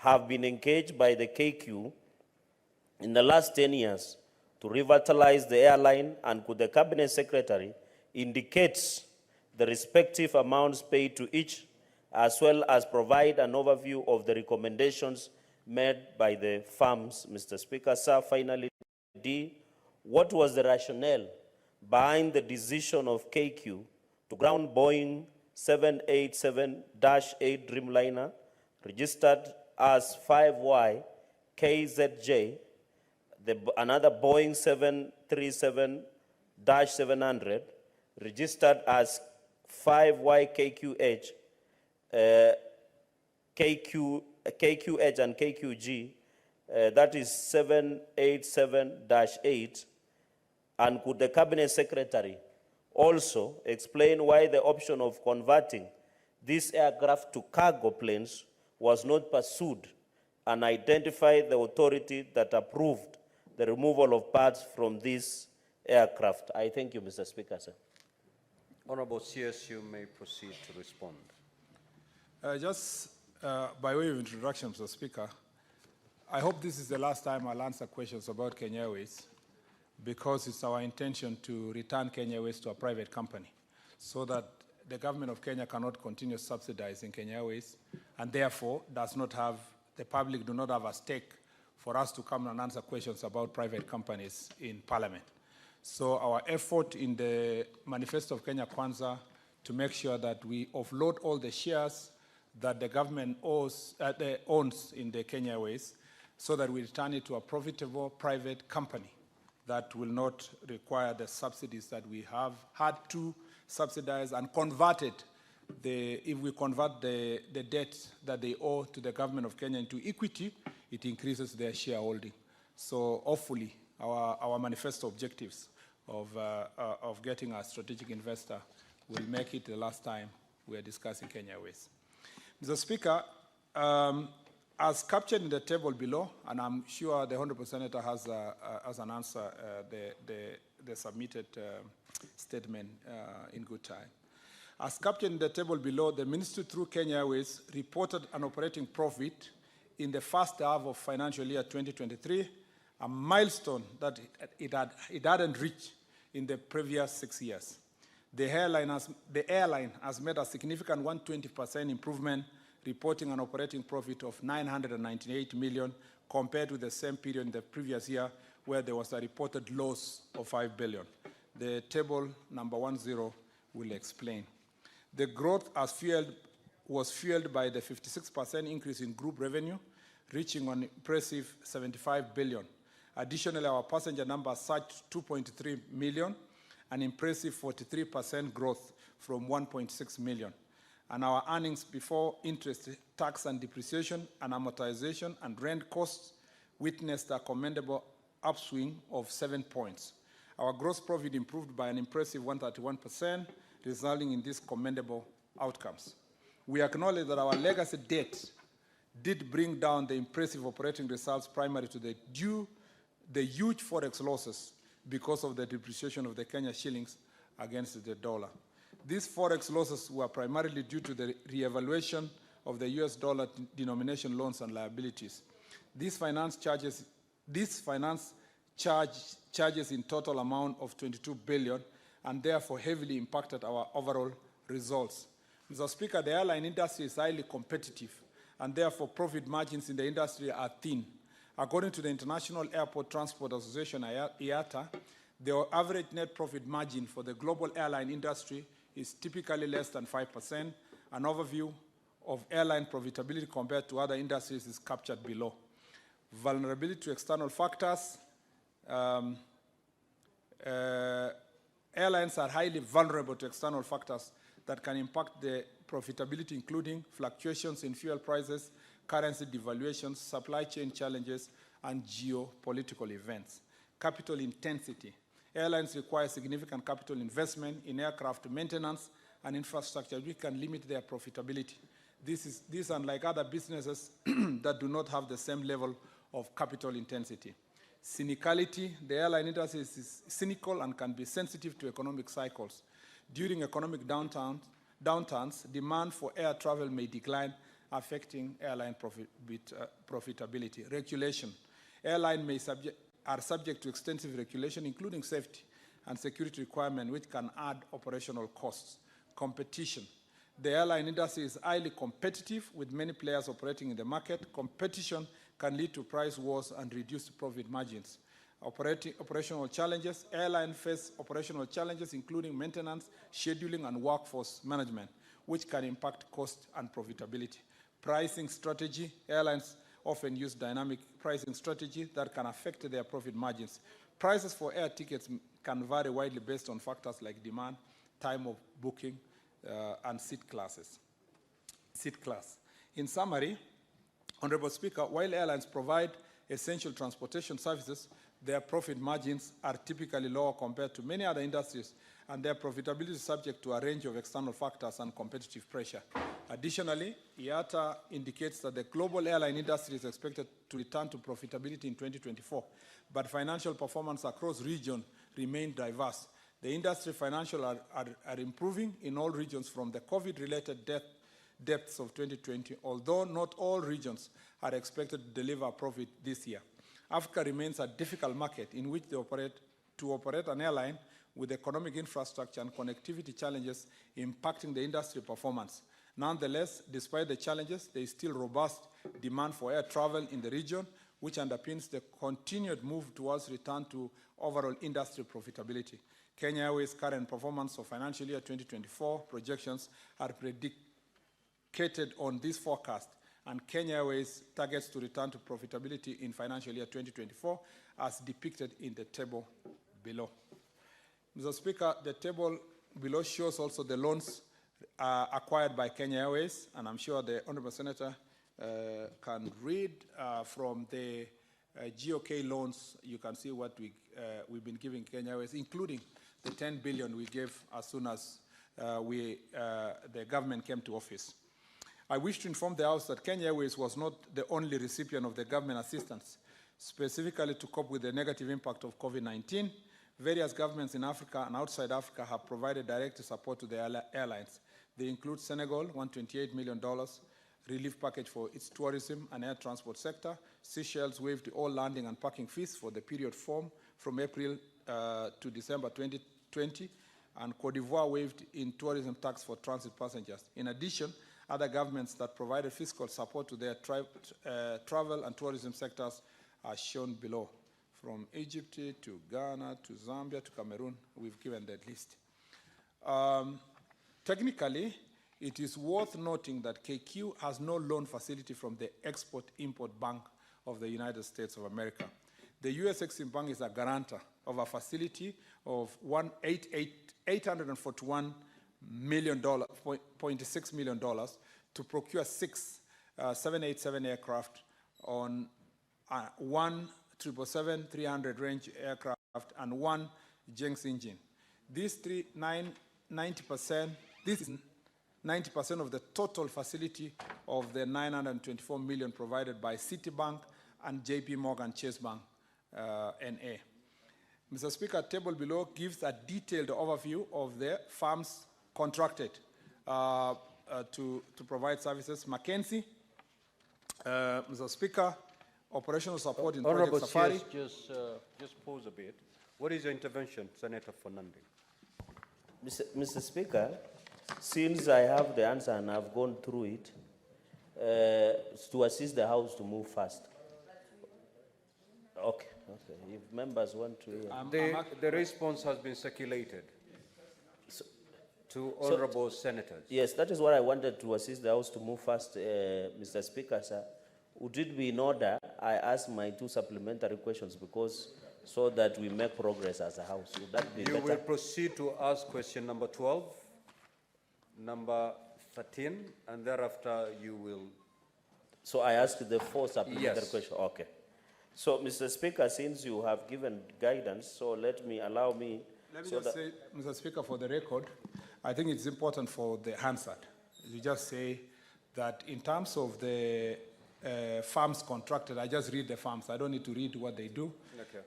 have been engaged by the KQ in the last 10 years to revitalize the airline, and could the Cabinet Secretary indicate the respective amounts paid to each, as well as provide an overview of the recommendations made by the firms? Mr. Speaker, sir, finally, D, what was the rationale behind the decision of KQ to ground Boeing 787-8 Dreamliner, registered as 5Y KZJ, another Boeing 737-700, registered as 5Y KQH, KQH and KQG, that is 787-8, and could the Cabinet Secretary also explain why the option of converting this aircraft to cargo planes was not pursued, and identify the authority that approved the removal of parts from this aircraft? I thank you, Mr. Speaker, sir. Honorable CS, you may proceed to respond. By way of introduction, Mr. Speaker, I hope this is the last time I'll answer questions about Kenya Airways, because it's our intention to return Kenya Airways to a private company so that the government of Kenya cannot continue subsidizing Kenya Airways, and therefore the public do not have a stake for us to come and answer questions about private companies in Parliament. So our effort in the Manifesto of Kenya Kwanza to make sure that we offload all the shares that the government owns in the Kenya Airways, so that we return it to a profitable private company that will not require the subsidies that we have had to subsidize, and if we convert the debt that they owe to the government of Kenya into equity, it increases their shareholding. So hopefully our manifesto objectives of getting a strategic investor will make it the last time we are discussing Kenya Airways. Mr. Speaker, as captured in the table below, and I'm sure the Honourable Senator has an answer, the submitted statement in good time. As captured in the table below, the Ministry through Kenya Airways reported an operating profit in the first half of financial year 2023, a milestone that it hadn't reached in the previous 6 years. The airline has made a significant 120% improvement, reporting an operating profit of 998 million compared to the same period in the previous year, where there was a reported loss of 5 billion. The table number 10 will explain. The growth was fueled by the 56% increase in group revenue, reaching an impressive 75 billion. Additionally, our passenger numbers surged 2.3 million, an impressive 43% growth from 1.6 million. And our earnings before interest, tax and depreciation and amortization and rent costs witnessed a commendable upswing of 7 points. Our gross profit improved by an impressive 131%, resulting in these commendable outcomes. We acknowledge that our legacy debt did bring down the impressive operating results, primarily to the huge forex losses because of the depreciation of the Kenya shillings against the dollar. These forex losses were primarily due to the reevaluation of the US dollar denomination loans and liabilities. These finance charges in total amount of 22 billion, and therefore heavily impacted our overall results. Mr. Speaker, the airline industry is highly competitive, and therefore profit margins in the industry are thin. According to the International Airport Transport Association, IATA, the average net profit margin for the global airline industry is typically less than 5%. An overview of airline profitability compared to other industries is captured below. Vulnerability to external factors. Airlines are highly vulnerable to external factors that can impact the profitability, including fluctuations in fuel prices, currency devaluations, supply chain challenges, and geopolitical events. Capital intensity. Airlines require significant capital investment in aircraft maintenance and infrastructure, which can limit their profitability. These unlike other businesses that do not have the same level of capital intensity. Cynicality. The airline industry is cynical and can be sensitive to economic cycles. During economic downturns, demand for air travel may decline, affecting airline profitability. Regulation. Airlines are subject to extensive regulation, including safety and security requirements, which can add operational costs. Competition. The airline industry is highly competitive, with many players operating in the market. Competition can lead to price wars and reduced profit margins. Operational challenges. Airlines face operational challenges, including maintenance, scheduling, and workforce management, which can impact cost and profitability. Pricing strategy. Airlines often use dynamic pricing strategy that can affect their profit margins. Prices for air tickets can vary widely based on factors like demand, time of booking, and seat class. In summary, Honorable Speaker, while airlines provide essential transportation services, their profit margins are typically lower compared to many other industries, and their profitability is subject to a range of external factors and competitive pressure. Additionally, IATA indicates that the global airline industry is expected to return to profitability in 2024, but financial performance across regions remain diverse. The industry financials are improving in all regions from the COVID-related depths of 2020, although not all regions are expected to deliver a profit this year. Africa remains a difficult market in which to operate an airline with economic infrastructure and connectivity challenges impacting the industry performance. Nonetheless, despite the challenges, there is still robust demand for air travel in the region, which underpins the continued move towards return to overall industry profitability. Kenya Airways' current performance of financial year 2024 projections are predicated on this forecast, and Kenya Airways targets to return to profitability in financial year 2024 as depicted in the table below. Mr. Speaker, the table below shows also the loans acquired by Kenya Airways, and I'm sure the Honourable Senator can read from the GOK loans. You can see what we've been giving Kenya Airways, including the 10 billion we gave as soon as the government came to office. I wish to inform the House that Kenya Airways was not the only recipient of the government assistance, specifically to cope with the negative impact of COVID-19. Various governments in Africa and outside Africa have provided direct support to the airlines. They include Senegal, $128 million, relief package for its tourism and air transport sector. Seychelles waived all landing and parking fees for the period from April to December 2020, and Cote d'Ivoire waived in tourism tax for transit passengers. In addition, other governments that provided fiscal support to their travel and tourism sectors are shown below. From Egypt to Ghana to Zambia to Cameroon, we've given that list. Technically, it is worth noting that KQ has no loan facility from the Export-Import Bank of the United States of America. The U.S. Exim Bank is a guarantor of a facility of $841.6 million to procure 6 787 aircraft on one 777-300 range aircraft and one Jenks engine. This is 90% of the total facility of the $924 million provided by Citibank and JP Morgan Chase Bank, NA. Mr. Speaker, table below gives a detailed overview of the firms contracted to provide services. McKinsey, Mr. Speaker, operational support in Project Safari. Just pause a bit. What is your intervention, Senator Fernandez? Mr. Speaker, since I have the answer and I've gone through it, to assist the House to move fast. Okay. If members want to hear. The response has been circulated to honorable senators. Yes, that is what I wanted to assist the House to move fast, Mr. Speaker, sir. Would it be in order I ask my 2 supplementary questions so that we make progress as a House? Would that be better? You will proceed to ask question number 12, number 13, and thereafter you will. So I ask the 4 supplementary questions. Yes. Okay. So, Mr. Speaker, since you have given guidance, so let me just say, Mr. Speaker, for the record, I think it's important for the Hansard. You just say that in terms of the farms contracted, I just read the farms. I don't need to read what they do. Okay.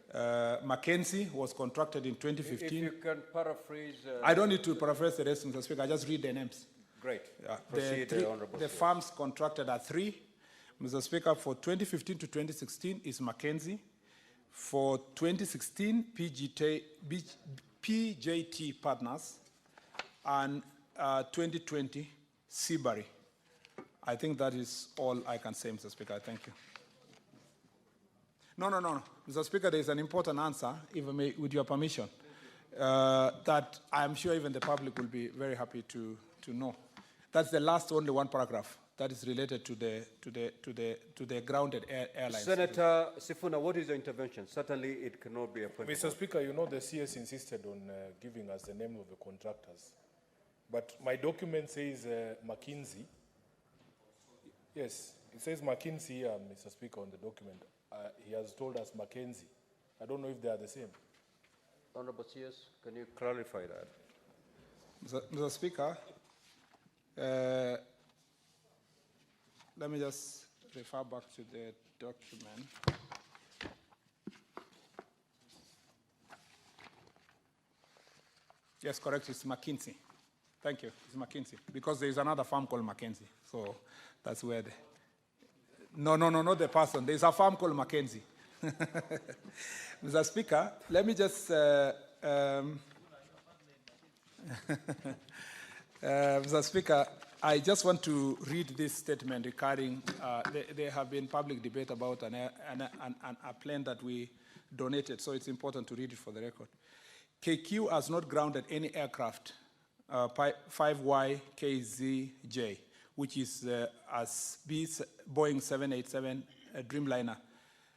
McKinsey was contracted in 2015. If you can paraphrase. I don't need to paraphrase the rest, Mr. Speaker. I just read the names. Great. Yeah, Proceed, Honorable the CS. farms contracted are 3. Mr. Speaker, for 2015 to 2016 is Mackenzie. For 2016, PJT Partners. And 2020, Seabury. I think that is all I can say, Mr. Speaker. Thank you. No. Mr. Speaker, there is an important answer, if I may, with your permission, that I'm sure even the public will be very happy to know. That's the last only one paragraph that is related to the grounded airlines. Senator Sifuna, what is your intervention? Certainly, it cannot be a point. Mr. Speaker, you know the CS insisted on giving us the name of the contractors. But my document says McKinsey. Yes, it says McKinsey here, Mr. Speaker, on the document. He has told us Mackenzie. I don't know if they are the same. Honorable CS, can you clarify that? Mr. Speaker, let me just refer back to the document. Yes, correct, it's McKinsey. Thank you, it's McKinsey. Because there is another firm called McKinsey, so that's where the... No, not the person. There's a firm called Mackenzie. Mr. Speaker, let me just... Mr. Speaker, I just want to read this statement regarding, there have been public debate about a plane that we donated, so it's important to read it for the record. KQ has not grounded any aircraft, 5YKZJ, which is as Boeing 787 Dreamliner